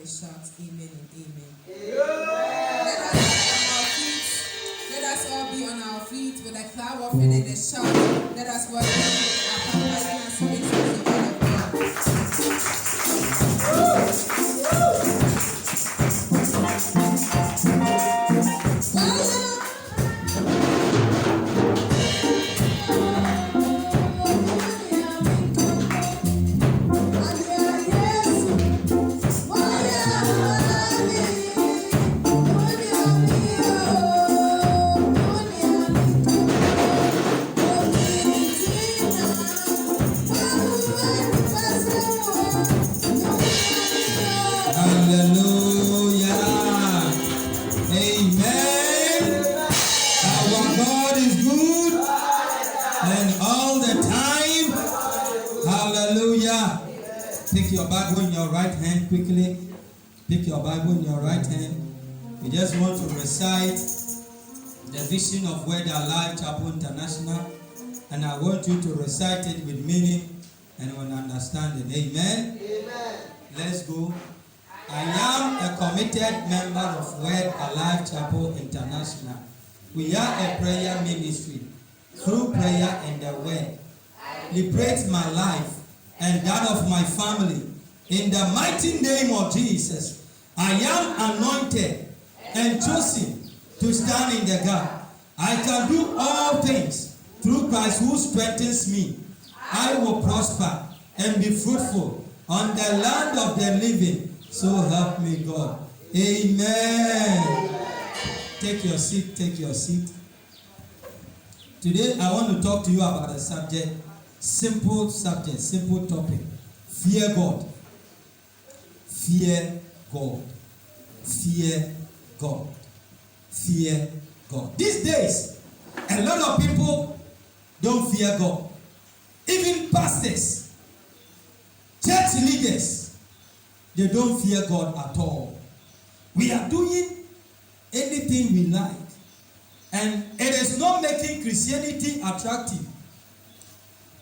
let's shout amen and amen. Amen. Let us all be on our feet with a clap offering and a shout. Let us worship our Papa and sing the word of quickly. Pick your Bible in your right hand. You just want to recite the vision of Word Alive Chapel International, and I want you to recite it with meaning and with understanding. Amen. Amen. Let's go. I am a committed member of Word Alive Chapel International. We are a prayer ministry. Through prayer and the Word, liberate my life and that of my family. In the mighty name of Jesus, I am anointed and chosen to stand in the gap. I can do all things through Christ who strengthens me. I will prosper and be fruitful on the land of the living. So help me God. Amen. Take your seat, take your seat. Today I want to talk to you about a subject, simple topic. Fear God. Fear God. Fear God. Fear God. These days, a lot of people don't fear God. Even pastors, church leaders, they don't fear God at all. We are doing anything we like, and it is not making Christianity attractive.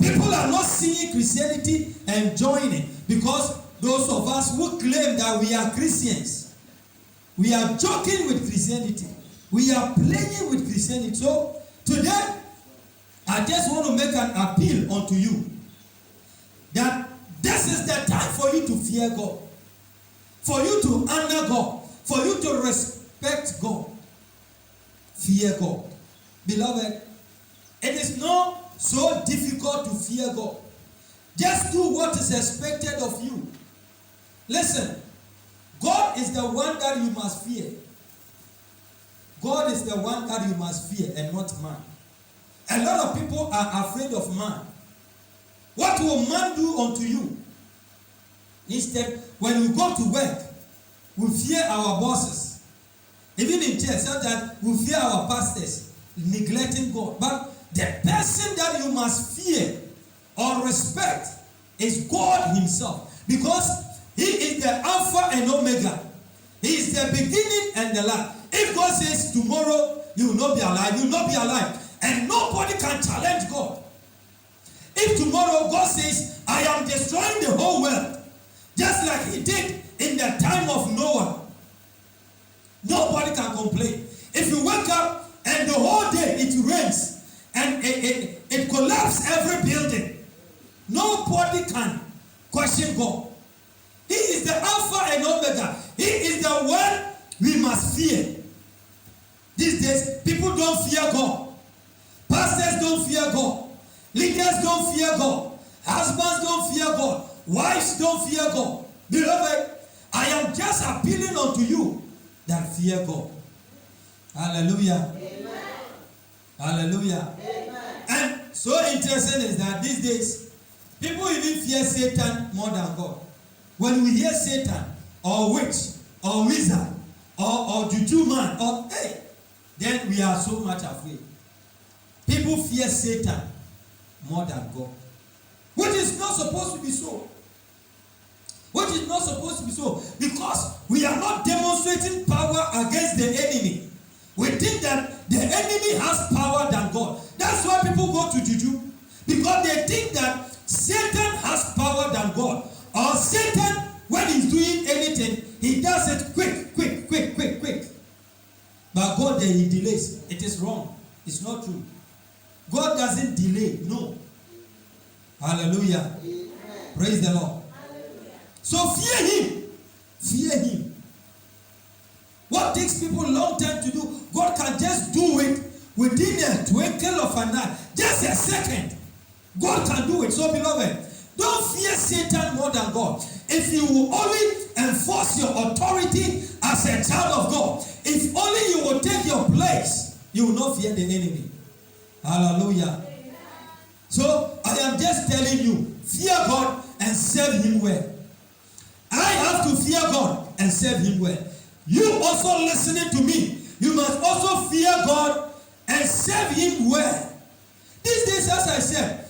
People are not seeing Christianity and joining, because those of us who claim that we are Christians, we are joking with Christianity. We are playing with Christianity. So today, I just want to make an appeal unto you that this is the time for you to fear God, for you to honor God, for you to respect God. Fear God. Beloved, it is not so difficult to fear God. Just do what is expected of you. Listen, God is the one that you must fear. God is the one that you must fear and not man. A lot of people are afraid of man. What will man do unto you? Instead, when we go to work, we fear our bosses. Even in church, sometimes we fear our pastors, neglecting God. But the person that you must fear or respect is God himself. Because he is the Alpha and Omega. He is the beginning and the last. If God says tomorrow you will not be alive, you will not be alive. And nobody can challenge God. If tomorrow God says, I am destroying the whole world, just like he did in the time of Noah, nobody can complain. If you wake up and the whole day it rains and it collapses every building, nobody can question God. He is the Alpha and Omega. He is the one we must fear. These days, people don't fear God. Pastors don't fear God. Leaders don't fear God. Husbands don't fear God. Wives don't fear God. Beloved, I am just appealing unto you that fear God. Hallelujah. Amen. Hallelujah. Amen. And so interesting is that these days, people even fear Satan more than God. When we hear Satan, or witch, or wizard, or juju man, or hey, then we are so much afraid. People fear Satan more than God. Which is not supposed to be so. Which is not supposed to be so. Because we are not demonstrating power against the enemy. We think that the enemy has power than God. That's why people go to juju. Because they think that Satan has power than God. Or Satan, when he's doing anything, he wants it quick. But God, then he delays. It is wrong. It's not true. God doesn't delay. No. Hallelujah. Amen. Praise the Lord. Hallelujah. So fear him. Fear him. What takes people a long time to do, God can just do it within a twinkle of an eye. Just a second. God can do it. So beloved, don't fear Satan more than God. If you will only enforce your authority as a child of God, if only you will take your place, you will not fear the enemy. Hallelujah. So I am just telling you, fear God and serve him well. I have to fear God and serve him well. You also listening to me, you must also fear God and serve him well. These days, as I said,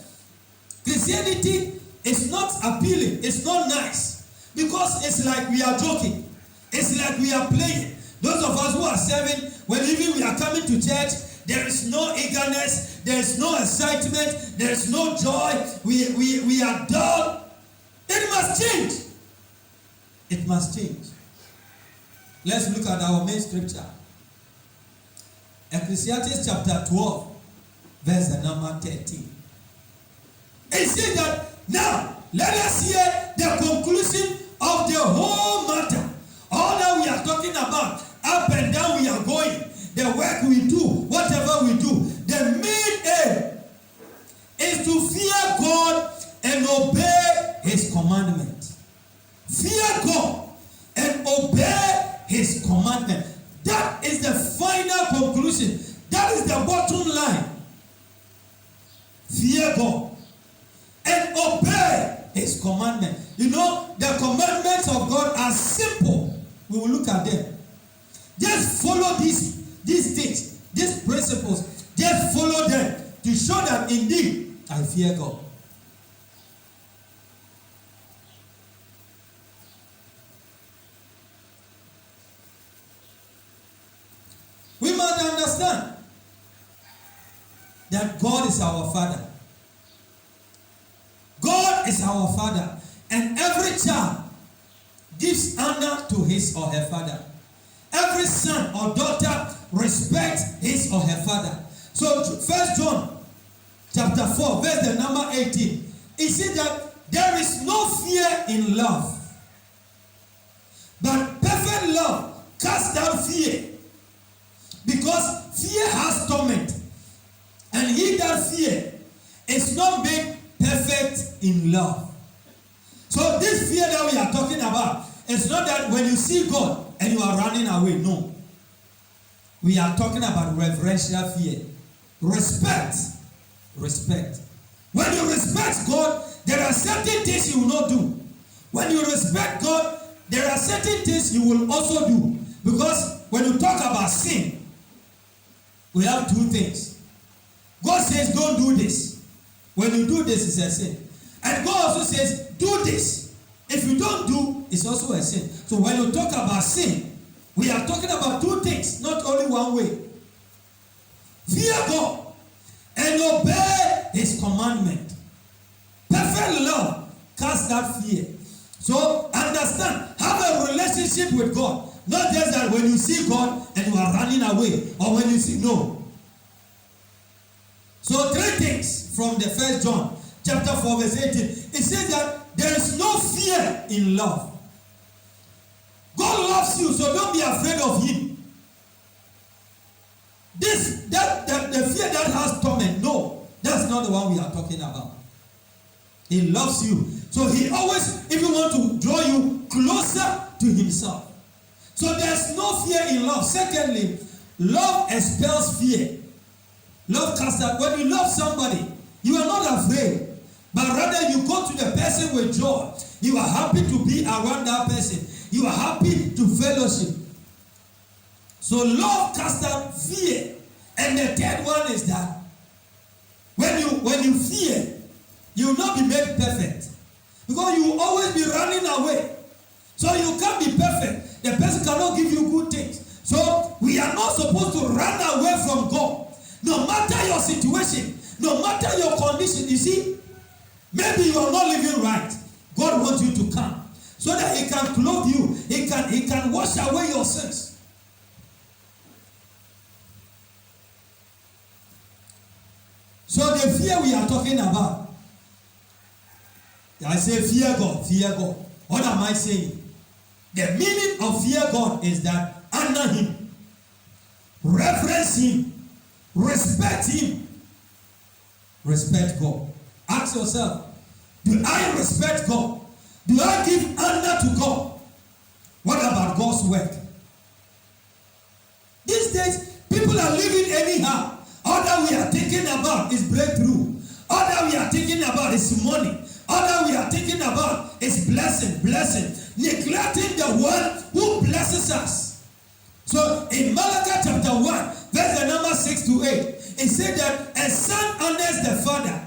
Christianity is not appealing, it's not nice, because it's like we are joking, it's like we are playing. Those of us who are serving, when even we are coming to church, there is no eagerness, there is no excitement, there is no joy, we are dull. It must change. It must change. Let's look at our main scripture. Ecclesiastes chapter 12, verse the number 13. It says that, now, let us hear the conclusion of the whole matter. All that we are talking about, up and down we are going, the work we do, whatever we do, the main aim is to fear God and obey his commandment. Fear God and obey his commandment. That is the final conclusion. That is the bottom line. Fear God and obey his commandment. You know, the commandments of God are simple. We will look at them. Just follow these things, these principles. Just follow them to show that indeed I fear God. We must understand that God is our Father. God is our Father. And every child gives honor to his or her father. Every son or daughter respects his or her father. So 1 John chapter 4, verse the number 18. It says that there is no fear in love, but perfect love casts out fear, because fear has torment, and he that fear is not made perfect in love. So this fear that we are talking about, it's not that when you see God and you are running away. No. We are talking about reverential fear. Respect. Respect. When you respect God, there are certain things you will not do. When you respect God, there are certain things you will also do. Because when you talk about sin, we have two things. God says, don't do this. When you do this, it's a sin. And God also says, do this. If you don't do, it's also a sin. So when you talk about sin, we are talking about two things, not only one way. Fear God and obey his commandment. Perfect love casts that fear. So understand, have a relationship with God. Not just that when you see God and you are running away, or when you see, no. So three things from the 1 John chapter 4 verse 18. It says that there is no fear in love. God loves you, so don't be afraid of him. The fear that has torment, no, that's not the one we are talking about. He loves you, so he always even want to draw you closer to himself. So there's no fear in love. Secondly, love expels fear. Love casts out. When you love somebody, you are not afraid, but rather you go to the person with joy. You are happy to be around that person. You are happy to fellowship. So love casts out fear. And the third one is that when you fear, you will not be made perfect, because you will always be running away. So you can't be perfect. The person cannot give you good things. So we are not supposed to run away from God. No matter your situation, no matter your condition. You see, maybe you are not living right. God wants you to come. so that he can clothe you. He can wash away your sins. So the fear we are talking about, I say fear God, fear God. What am I saying? The meaning of fear God is that honor him, reverence him, respect him. Respect God. Ask yourself, do I respect God? Do I give honor to God? What about God's work? These days, people are living anyhow. All that we are thinking about is breakthrough. All that we are thinking about is money. All that we are thinking about is blessing. Neglecting the one who blesses us. So in Malachi chapter 1, verse number 6 to 8, it said that a son honors the father,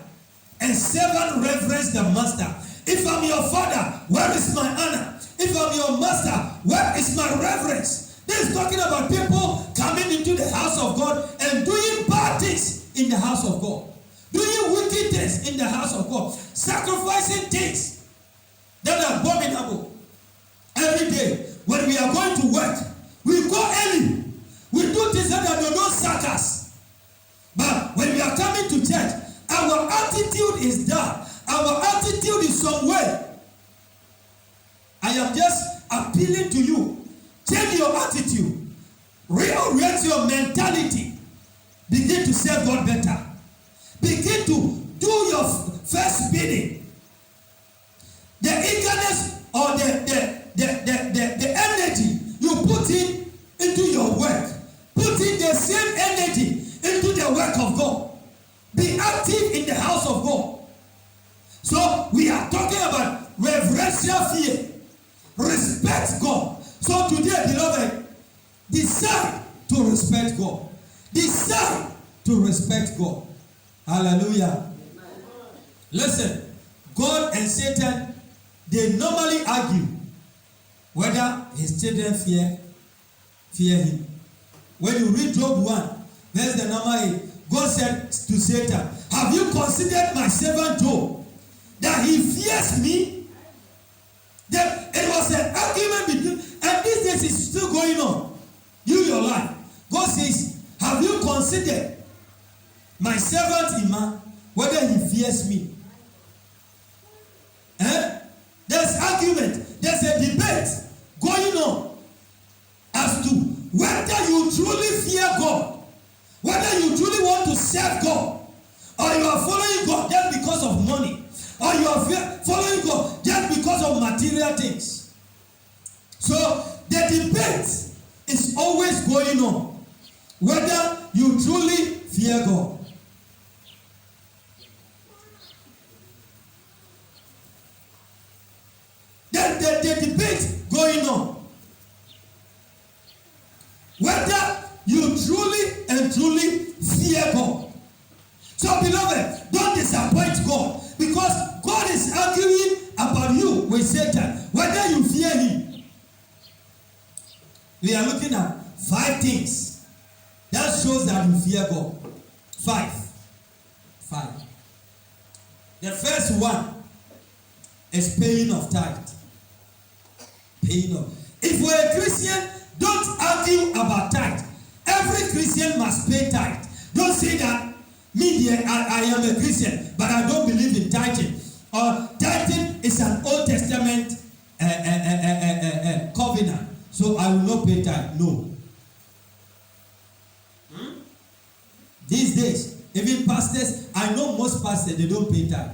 and servant reverence the master. If I'm your father, where is my honor? If I'm your master, where is my reverence? This is talking about people coming into the house of God and doing bad things in the house of God. Doing wicked things in the house of God. Sacrificing things that are abominable. Every day, when we are going to work, we go early. We do things that they don't sack us. But when we are coming to church, our attitude is that. Our attitude is some way. I am just appealing to you. Change your attitude. Reorient your mentality. Begin to serve God better. Begin to do your first bidding. The eagerness or the energy you put into your work. Put in the same energy into the work of God. Be active in the house of God. So we are talking about reverential fear. Respect God. So today, beloved, decide to respect God. Decide to respect God. Hallelujah. Listen, God and Satan, they normally argue whether his children fear him. When you read Job 1, verse the number 8, God said to Satan, have you considered my servant Job, that he fears me? That it was an argument between, and these days it's still going on. Your life. God says, have you considered my servant Iman, whether he fears me? There's argument, there's a debate going on as to whether you truly fear God, whether you truly want to serve God, or you are following God just because of money, or you are following God just because of material things. So the debate is always going on, whether you truly fear God. The debate going on, whether you truly and truly fear God. So beloved, don't disappoint God, because God is arguing about you with Satan, whether you fear him. We are looking at 5 things that shows that you fear God. 5. The first one is paying of tithe. Paying of. If you're a Christian, don't argue about tithe. Every Christian must pay tithe. Don't say that I am a Christian, but I don't believe in tithing. Or tithing is an Old Testament covenant, so I will not pay tithe. No. These days, even pastors, I know most pastors, they don't pay tithe.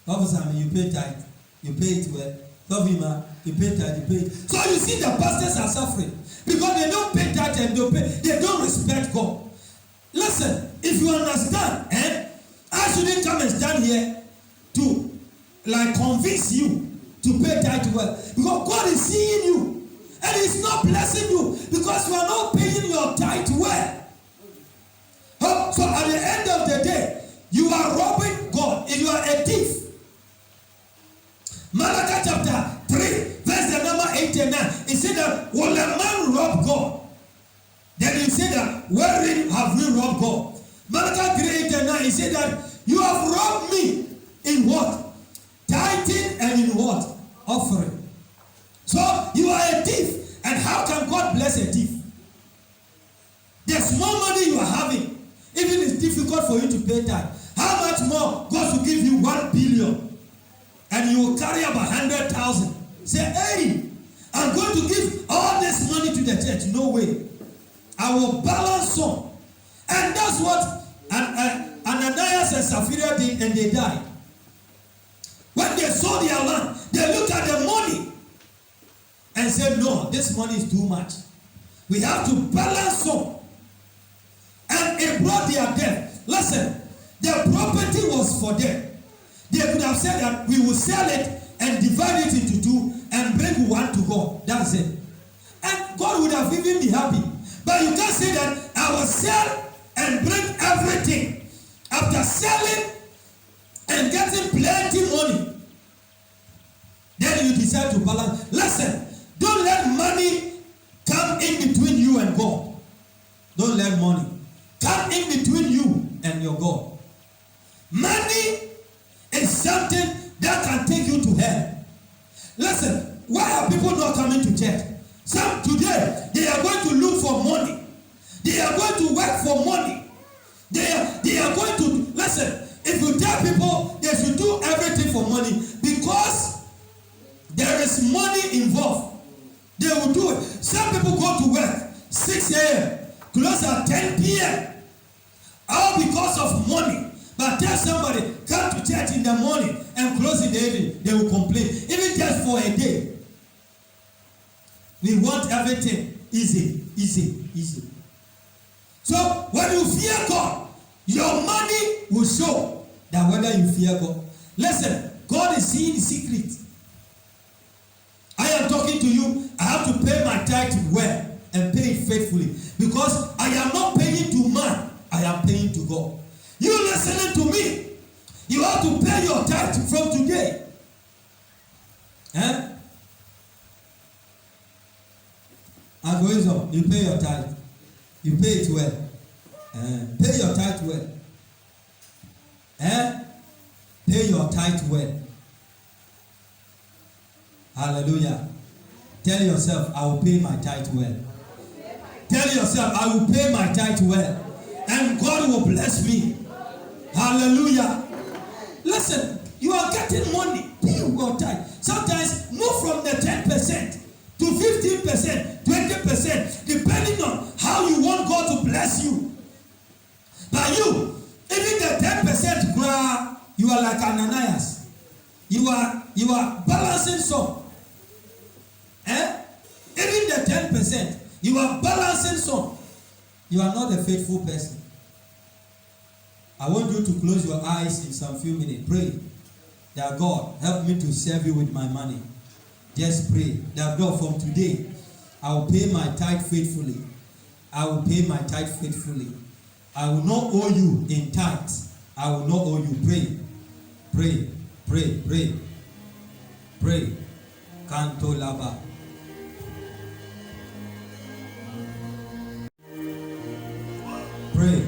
Officer, you pay tithe. You pay it well. Government, you pay tithe, you pay it. So you see the pastors are suffering because they don't pay tithe and they don't respect God. Listen, if you understand, I shouldn't come and stand here to convince you to pay tithe well, because God is seeing you and He's not blessing you because you are not paying your tithe well. So at the end of the day, you are robbing God. If you are a thief. Malachi chapter 3, verse the number 8 and 9, it said that, will a man rob God? Then he said that, wherein have we robbed God? Malachi 3, 8 and 9, he said that, you have robbed me in what? Tithing and in what? offering. So you are a thief. And how can God bless a thief? The small money you are having, even it's difficult for you to pay tithe. How much more God will give you 1 billion and you will carry about 100,000. Say, hey, I'm going to give all this money to the church. No way. I will balance some. And that's what Ananias and Sapphira did, and they died. When they sold their land, they looked at the money and said, no, this money is too much. We have to balance some. And it brought their death. Listen, the property was for them. They could have said that we will sell it and divide it into two and bring one to God. That's it. And God would have even been happy. But you can't say that I will sell and bring everything. After selling and getting plenty money, then you decide to balance. Listen, don't let money come in between you and God. Don't let money come in between you and your God. Money is something that can take you to hell. Listen, why are people not coming to church? Some today, they are going to look for money. They are going to work for money. They are going to, listen, if you tell people they should do everything for money because there is money involved, they will do it. Some people go to work 6 a.m., close at 10 p.m., all because of money. But tell somebody, come to church in the morning and close in the evening, they will complain. Even just for a day. We want everything easy. So when you fear God, your money will show that whether you fear God. Listen, God is seeing secret. I am talking to you. I have to pay my tithe well and pay it faithfully. Because I am not paying to man, I am paying to God. You listening to me, you have to pay your tithe from today. And wisdom, you pay your tithe. You pay it well. Pay your tithe well. Pay your tithe well. Hallelujah. Tell yourself, I will pay my tithe well. Tell yourself, I will pay my tithe well. And God will bless me. Hallelujah. Listen, you are getting money. Pay your tithe. Sometimes move from the 10% to 15%, 20%, depending on how you want God to bless you. But you, even the 10%, you are like Ananias. You are balancing some. Even the 10%, you are balancing some. You are not a faithful person. I want you to close your eyes in some few minutes. Pray that God help me to serve you with my money. Just pray that God, from today, I will pay my tithe faithfully. I will pay my tithe faithfully. I will not owe you in tithes. I will not owe you. Pray. Pray. Pray. Pray. Pray. Canto laba. Pray.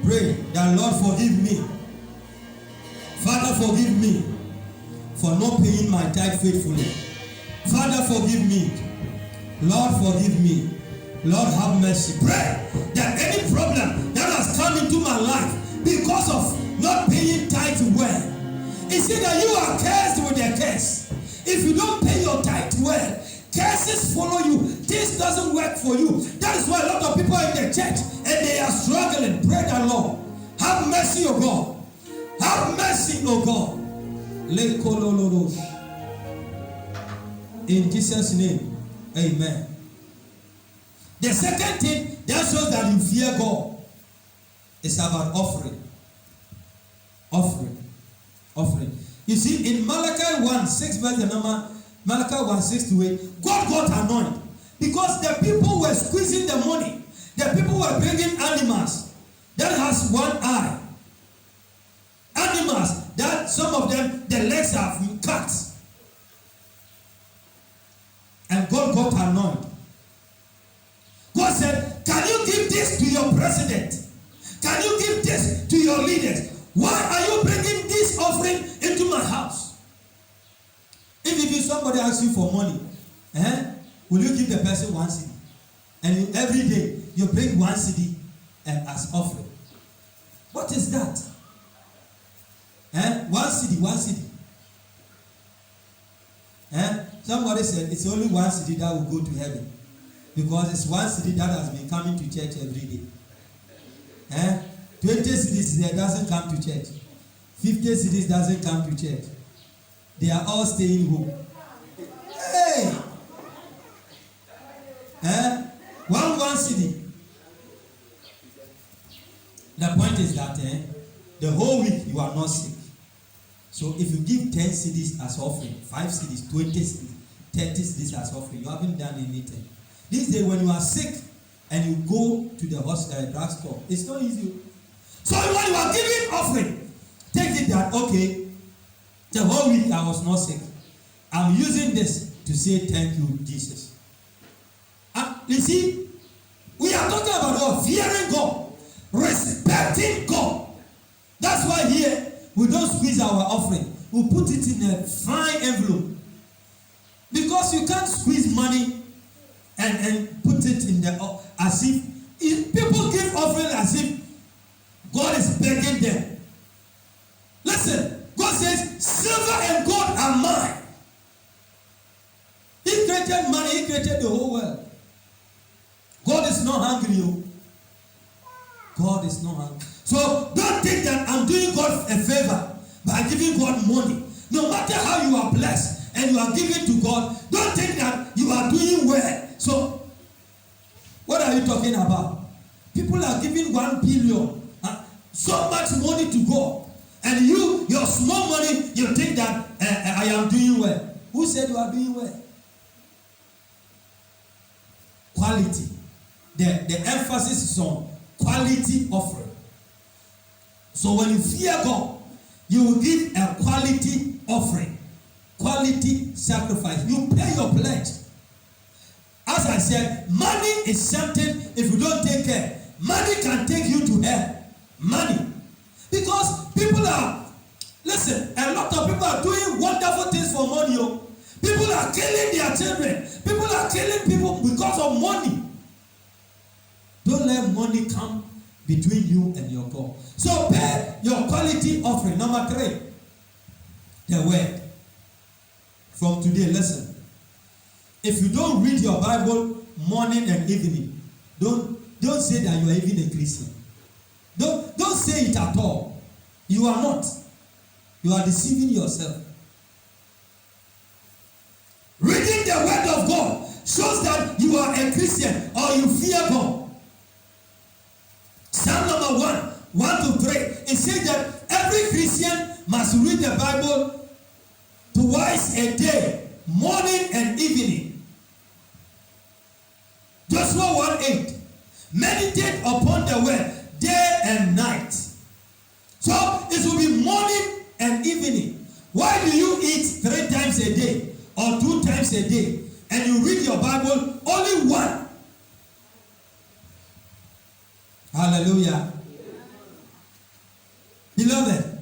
Pray that Lord forgive me. Father, forgive me for not paying my tithe faithfully. Father, forgive me. Lord, forgive me. Lord, have mercy. Pray that any problem that has come into my life because of not paying tithe well, is it that you are cursed with a curse? If you don't pay your tithe well, curses follow you. This doesn't work for you. That is why a lot of people are in the church and they are struggling. Pray the Lord. Have mercy, O God. Have mercy, O God. In Jesus' name, amen. The second thing that shows that you fear God is about offering. Offering. You see, in Malachi 1:6, verse the number, Malachi 1:6-8, God got annoyed because the people were squeezing the money. The people were bringing animals that has one eye. Animals that some of them, the legs have cut. And God got annoyed. God said, can you give this to your president? Can you give this to your leaders? Why are you bringing this offering into my house? In somebody asks you for money, will you give the person 1 cedi? And every day you bring 1 cedi and as offering. What is that? 1 cedi, 1 cedi. Somebody said it's only 1 cedi that will go to heaven, because it's 1 cedi that has been coming to church every day. 20 cedis there doesn't come to church. 50 cedis doesn't come to church. They are all staying home. Hey! 1 cedi. The point is that the whole week you are not sick. So if you give 10 cedis as offering, 5 cedis, 20 cedis, 30 cedis as offering, you haven't done anything. This day when you are sick and you go to the drugstore, it's not easy. So when you are giving offering, take it that, okay, the whole week I was not sick. I'm using this to say thank you, Jesus. You see, we are talking about God, fearing God, respecting God. That's why here we don't squeeze our offering. We put it in a fine envelope. Because you can't squeeze money and put it in the, as if people give offering as if God is begging them. Listen, God says, silver and gold are mine. He created money, he created the whole world. God is not hungry. God is not hungry. So don't think that I'm doing God a favor by giving God money. No matter how you are blessed and you are giving to God, don't think that you are doing well. So what are you talking about? People are giving 1 billion, so much money to God, and your small money, you think that I am doing well. Who said you are doing well? Quality. The emphasis is on quality offering. So when you fear God, you will give a quality offering, quality sacrifice. You pay your pledge. As I said, money is something, if you don't take care, money can take you to hell. Money. Because people are, listen, a lot of people are doing wonderful things for money. People are killing their children. People are killing people because of money. Don't let money come between you and your God. So pay your quality offering. Number 3, the word. From today, listen. If you don't read your Bible morning and evening, don't say that you are even a Christian. Don't say it at all. You are not. You are deceiving yourself. Reading the word of God shows that you are a Christian or you fear God. Psalm number 1 to 3. It says that every Christian must read the Bible twice a day, morning and evening. Joshua 1:8. Meditate upon the word day and night. So it will be morning and evening. Why do you eat 3 times a day or 2 times a day and you read your Bible only 1? Hallelujah. Beloved,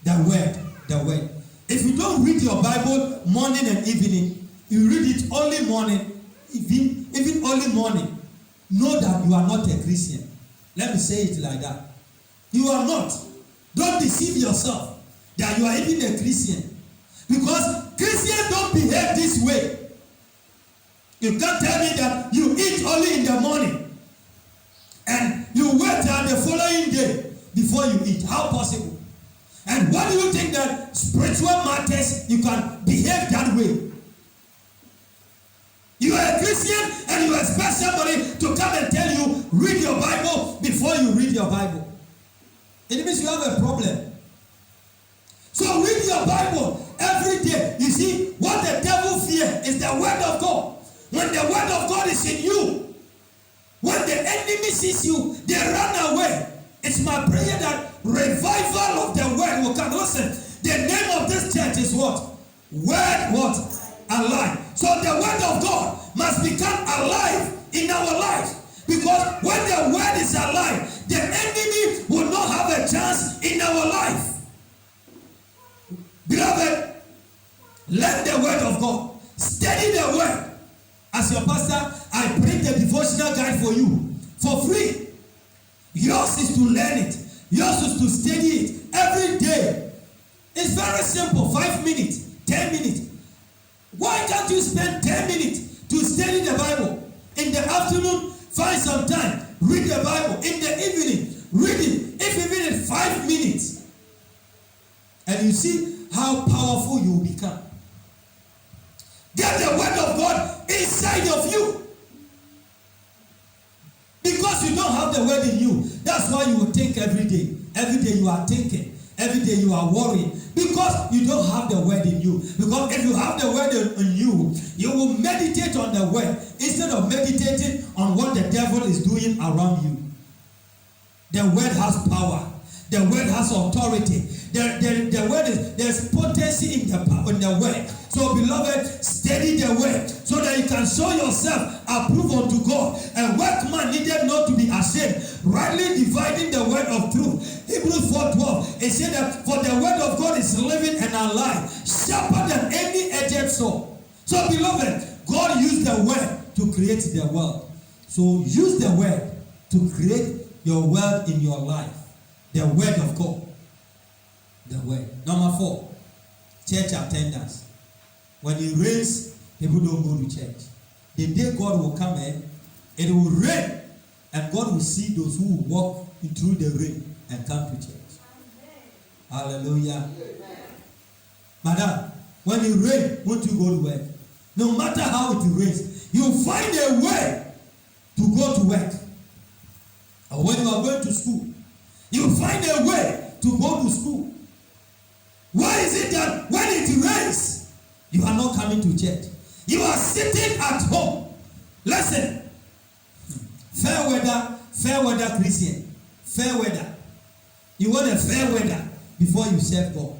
the word. If you don't read your Bible morning and evening, you read it only morning, even only morning, know that you are not a Christian. Let me say it like that. You are not. Don't deceive yourself that you are even a Christian. Because Christians don't behave this way. You can't tell me that you eat only in the morning and you wait till the following day before you eat. How possible? And why do you think that spiritual matters you can behave that way? You are a Christian and you expect somebody to come and tell you read your Bible before you read your Bible. It means you have a problem. So read your Bible every day. You see, what the devil fears is the word of God. When the word of God is in you, when the enemy sees you, they run away. It's my prayer that revival of the word will come. Listen, the name of this church is what? Word what? Alive. So the word of God must become alive in our lives. Because when the word is alive, the enemy will not have a chance in our life. Beloved, Learn the word of God. Study the word. As your pastor, I bring the devotional guide for you for free. Yours is to learn it. Yours is to study it every day. It's very simple. 5 minutes, 10 minutes. Why can't you spend 10 minutes to study the Bible? In the afternoon, find some time. Read the Bible. In the evening, read it. If even in 5 minutes. And you see how powerful you will become. Get the word of God inside of you. Because you don't have the word in you. That's why you will think every day. Every day you are thinking. Every day you are worrying. Because you don't have the word in you. Because if you have the word in you, you will meditate on the word instead of meditating on what the devil is doing around you. The word has power. The word has authority. The word is, there's potency in the word. So beloved, study the word so that you can show yourself approved unto God. A workman needed not to be ashamed, rightly dividing the word of truth. Hebrews 4:12, it said that for the word of God is living and alive, sharper than any edged sword. So beloved, God used the word to create the world. So use the word to create your world in your life. The word of God. The word. Number 4, church attendance. When it rains, people don't go to church. The day God will come in, it will rain, and God will see those who will walk through the rain and come to church. Amen. Hallelujah. Amen. Madam, when it rains, won't you go to work? No matter how it rains, you find a way to go to work. Or when you are going to school, you find a way to go to school. Why is it that when it rains, you are not coming to church? You are sitting at home. Listen. Fair weather Christian. Fair weather. You want a fair weather before you serve God.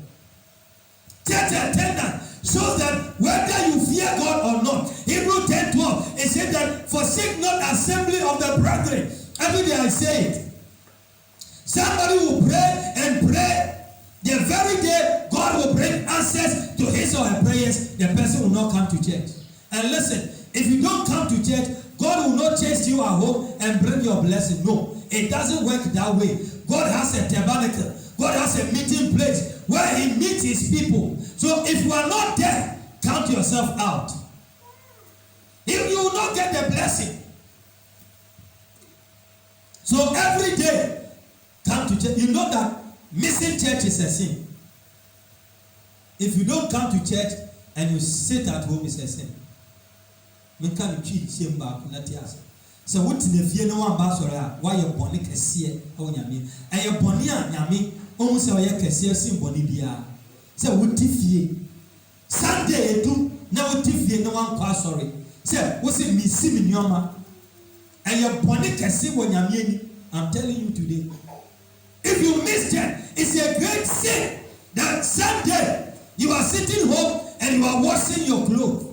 Church attendance shows that whether you fear God or not. Hebrews 10:12, it said that forsake not assembly of the brethren. Every day I say it. Somebody will pray and pray. The very day God will bring answers to his or her prayers, the person will not come to church. And listen, if you don't come to church, God will not chase you at home and bring your blessing. No, it doesn't work that way. God has a tabernacle. God has a meeting place where he meets his people. So if you are not there, count yourself out. If you will not get the blessing. So every day, come to church. You know that missing church is a sin. If you don't come to church and you sit at home, it's a sin. Me can you cheat shame back na tias. So what in the fear no one basora why your boni kese o nyame. And your boni a nyame o say o ye kese sin boni bia. Say what fie. Sunday edu na what fie no one kwa sorry. Say what say me si me nyoma. And your boni kese wo nyame ni. I'm telling you today. If you miss church, it's a great sin that Sunday you are sitting home and you are washing your clothes.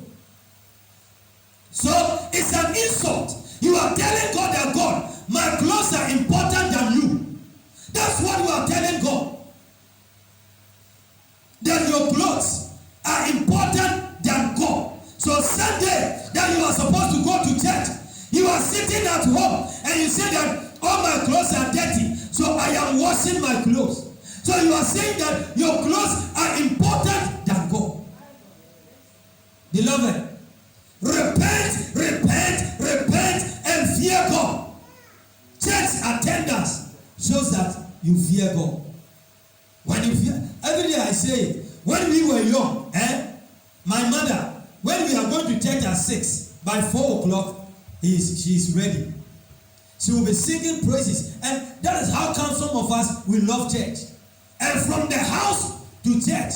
So it's an insult. You are telling God that God, my clothes are important than you. That's what you are telling God. That your clothes are important than God. So Sunday that you are supposed to go to church, you are sitting at home and you say that all my clothes are dirty, so I am washing my clothes. So you are saying that your clothes are important than God. Beloved, repent, and fear God. Church attendance shows that you fear God. When you fear, every day I say it. When we were young, my mother, when we are going to church at 6, by 4 o'clock, she's ready. She will be singing praises. And that is how come some of us, we love church. And from the house to church,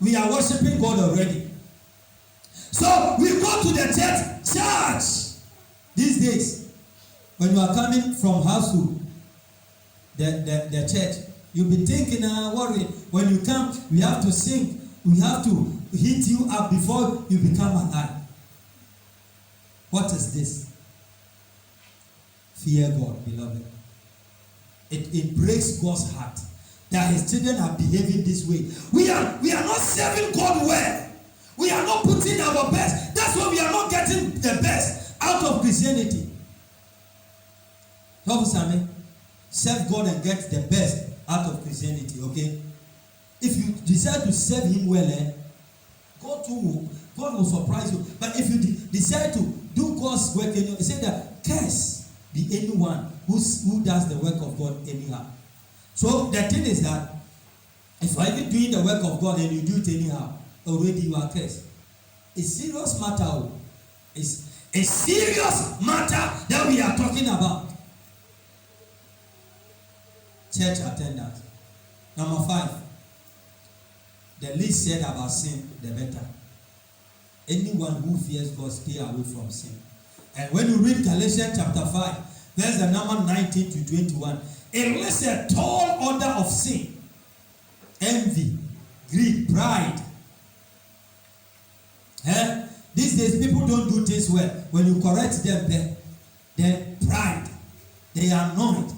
we are worshiping God already. So we go to the church. These days, when you are coming from house to the church, you'll be thinking, worry. When you come, we have to sing. We have to hit you up before you become alive. What is this? Fear God, beloved. It breaks God's heart that his children are behaving this way. We are not serving God well. We putting our best. That's why we are not getting the best out of Christianity. Serve God and get the best out of Christianity, okay? If you decide to serve Him well, God will surprise you. But if you decide to do God's work, He said that curse be anyone who does the work of God anyhow. So the thing is that if you are even doing the work of God and you do it anyhow, already you are cursed. It's serious matter. It's a serious matter that we are talking about. Church attendance. Number 5. The least said about sin, the better. Anyone who fears God, stay away from sin. And when you read Galatians chapter 5, there's the number 19 to 21. It lists a tall order of sin. Envy, greed, pride. These days people don't do things well. When you correct them, then pride. They are annoyed.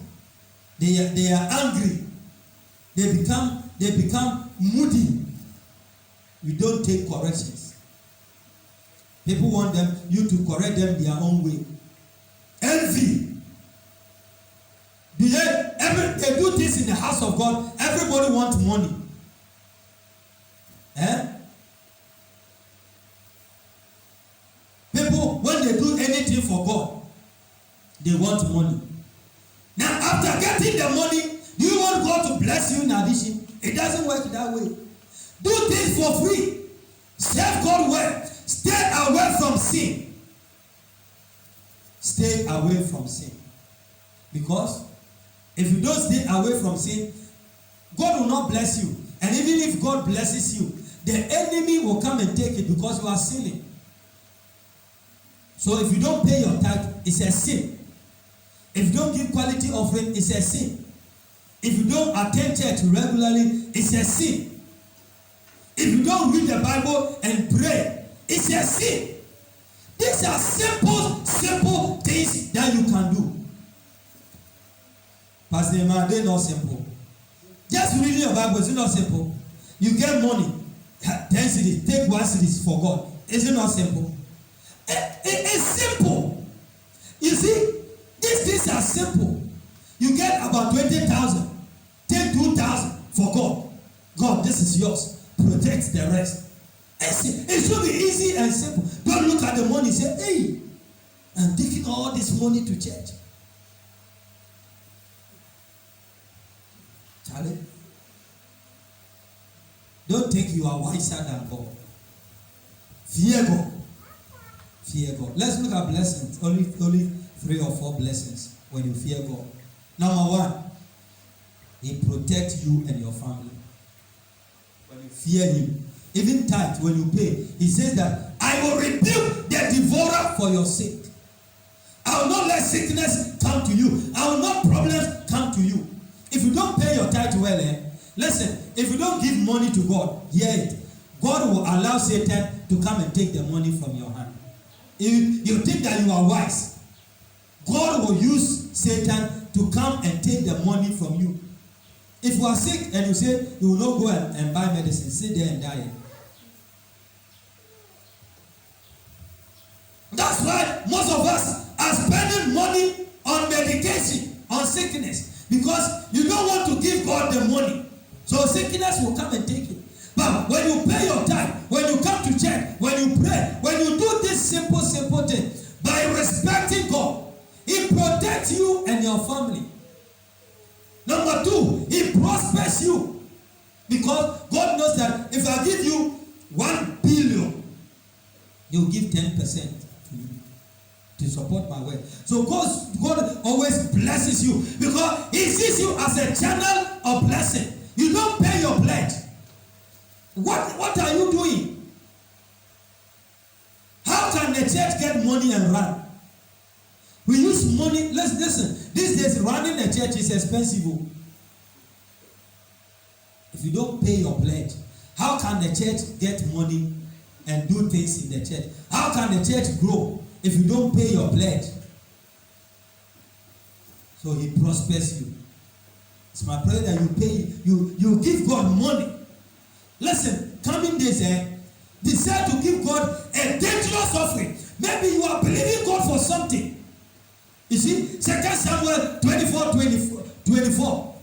They are angry. They become moody. You don't take corrections. People want you to correct them their own way. Envy. They do this in the house of God. Everybody wants money. People, when they do anything for God, they want money. Now, after getting the money, do you want God to bless you in addition? It doesn't work that way. Do things for free. Serve God well. Stay away from sin. Stay away from sin. Because if you don't stay away from sin, God will not bless you. And even if God blesses you, the enemy will come and take it because you are sinning. So if you don't pay your tithe, it's a sin. If you don't give quality offering, it's a sin. If you don't attend church regularly, it's a sin. If you don't read the Bible and pray, it's a sin. These are simple things that you can do. Pastor Emma, they're not simple. Just reading your Bible is not simple. You get money, 10 cedis, take 1 cedis for God. Is it not simple? It's simple. You see, these things are simple. You get about 20,000, take 2,000 for God. God, this is yours. Protect the rest. It should be easy and simple. Don't look at the money and say, hey, I'm taking all this money to church. Charlie, don't think you are wiser than God. Fear God. Fear God. Let's look at blessings. Only 3 or 4 blessings when you fear God. Number 1, He protects you and your family. When you fear Him, even tithe, when you pay, He says that I will rebuke the devourer for your sake. I will not let sickness come to you. I will not problems come to you. If you don't pay your tithe well, listen, if you don't give money to God, hear it. God will allow Satan to come and take the money from your hand. If you think that you are wise, God will use Satan to come and take the money from you. If you are sick and you say you will not go and buy medicine, sit there and die. That's why most of us are spending money on medication, on sickness, because you don't want to give God the money. So sickness will come and take it. But when you pay your tithe, when you come to church, when you pray, when you do this simple thing, by respecting God, He protects you and your family. Number 2, He prospers you. Because God knows that if I give you 1 billion, He'll give 10% to you to support my work. So God always blesses you because He sees you as a channel of blessing. You don't pay your pledge. What are you doing? How can the church get money and run? We use money. Let's listen. These days, running a church is expensive. If you don't pay your pledge, how can the church get money and do things in the church? How can the church grow if you don't pay your pledge? So He prospers you. It's my prayer that you pay, you give God money. Listen, coming days, decide to give God God a dangerous offering. Maybe you are believing God for something. You see, 2 Samuel 24.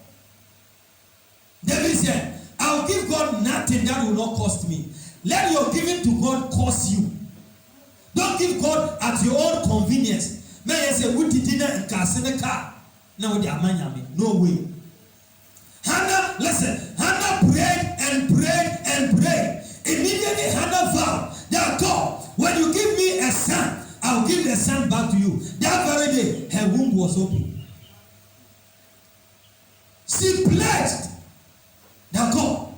David said, I'll give God nothing that will not cost me. Let your giving to God cost you. Don't give God at your own convenience. May I say, we did dinner and cast in the car. Now they are manyami. No way. Hannah, listen, Hannah prayed and prayed and prayed. Immediately Hannah vowed that God, when you give me a son, I'll give the son back to you. That very day, her womb was open. She pledged that God,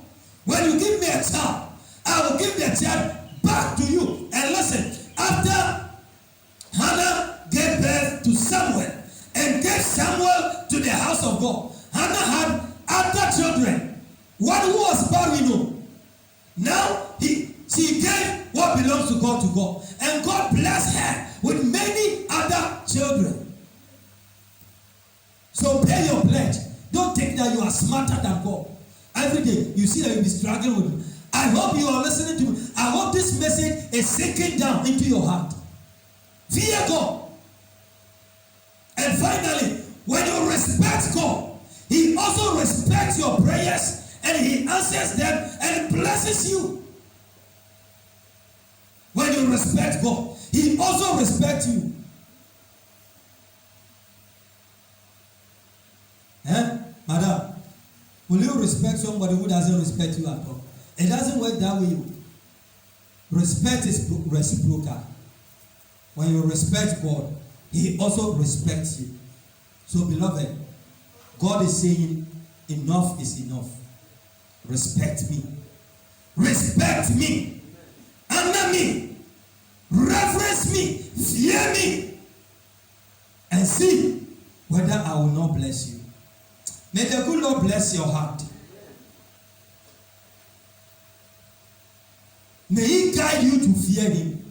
when you give me a child, I will give the child back to you. And listen, after Hannah gave birth to Samuel and gave Samuel to the house of God, Hannah had other children. One who was barren, no. Now she gave what belongs to God, and God blessed her with many other children. So pay your pledge. Don't think that you are smarter than God. Every day you see that you'll be struggling with it. I hope you are listening to me. I hope this message is sinking down into your heart. Fear God. And finally, when you respect God, He also respects your prayers and He answers them and blesses you. When you respect God, He also respects you. Madam, will you respect somebody who doesn't respect you at all? It doesn't work that way. Respect is reciprocal. When you respect God, He also respects you. So, beloved, God is saying, enough is enough. Respect me. Respect me. Honor me. Reverence me. Fear me. And see whether I will not bless you. May the good Lord bless your heart. May He guide you to fear Him.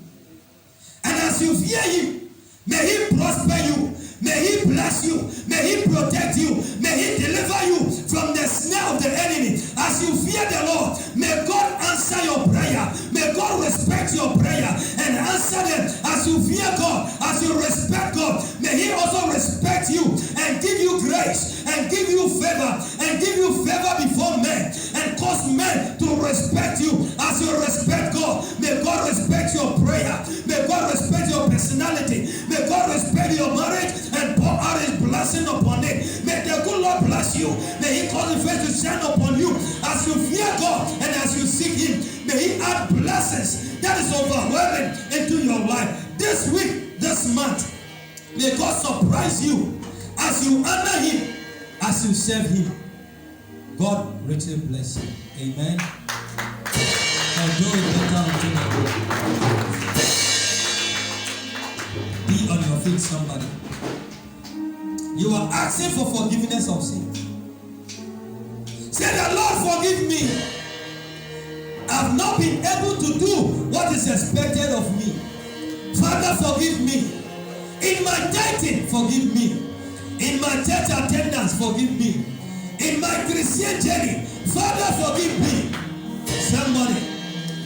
And as you fear Him, may He prosper you. May He bless you. May He protect you. May He deliver you from the snare of the enemy. As you fear the Lord, may God answer your prayer. May God respect your prayer and answer them. As you fear God, as you respect God, may He also respect you and give you grace and give you favor and give you favor before men and cause men to respect you. As you respect God, may God respect your prayer. May God respect your personality. May God respect your marriage and pour out His blessing upon it. May the good Lord bless you. May He cause His face to shine upon you as you fear God and as you seek Him. May He add blessings that is overwhelming into your life. This week, this month, may God surprise you as you honor Him, as you serve Him. God richly bless you. Amen. I'll do it better until be on your feet, somebody. You are asking for forgiveness of sin. Say, the Lord forgive me. I've not been able to do what is expected of me. Father, forgive me. In my tithing, forgive me. In my church attendance, forgive me. In my Christian journey, Father, forgive me. Somebody,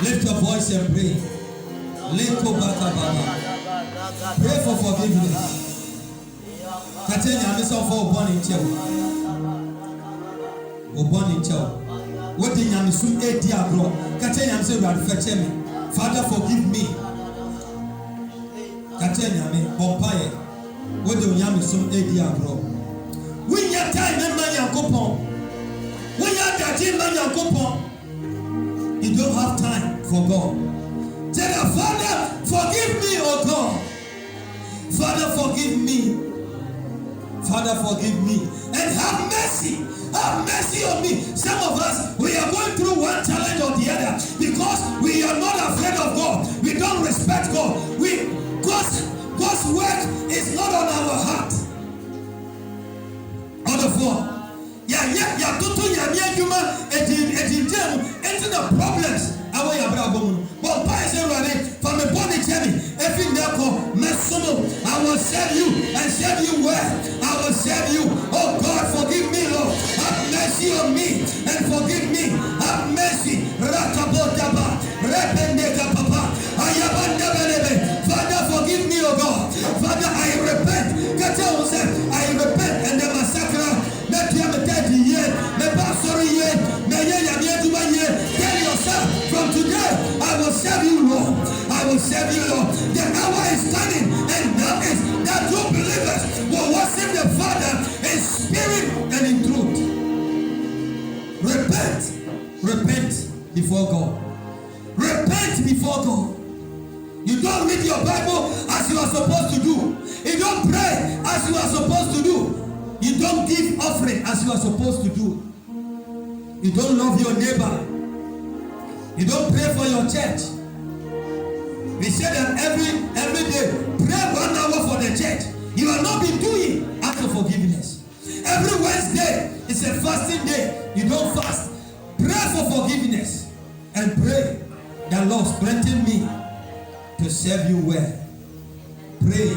lift your voice and pray. Pray for forgiveness. Katenya miso for oboni nchewo. Oboni nchewo. What the nyamisum edi agro. Katenya miso radu feche me. Father, forgive me. Katenya me bompaye. What the nyamisum edi agro. When your time in man yakopon. When your daddy man yakopon. You don't have time for God. Tell your Father, forgive me, oh God. Father, forgive me. Father, forgive me. And have mercy. Have mercy on me. Some of us, we are going through one challenge or the other because we are not afraid of God. We don't respect God. God's work is not on our heart. Other four. Yeah, into the problems. I will serve you and serve you well. I will serve you. Oh God, forgive me, Lord. Have mercy on me and forgive me. Have mercy. Rakabodaba. Rependeka papa. I serve you, Lord. The hour is coming, and now is that you believers will worship the Father in spirit and in truth. Repent before God. Repent before God. You don't read your Bible as you are supposed to do. You don't pray as you are supposed to do. You don't give offering as you are supposed to do. You don't love your neighbor. You don't pray for your church. We say that every day, pray 1 hour for the church. You will not be doing act of forgiveness. Every Wednesday is a fasting day. You don't fast. Pray for forgiveness and pray that Lord strengthen me to serve you well. Pray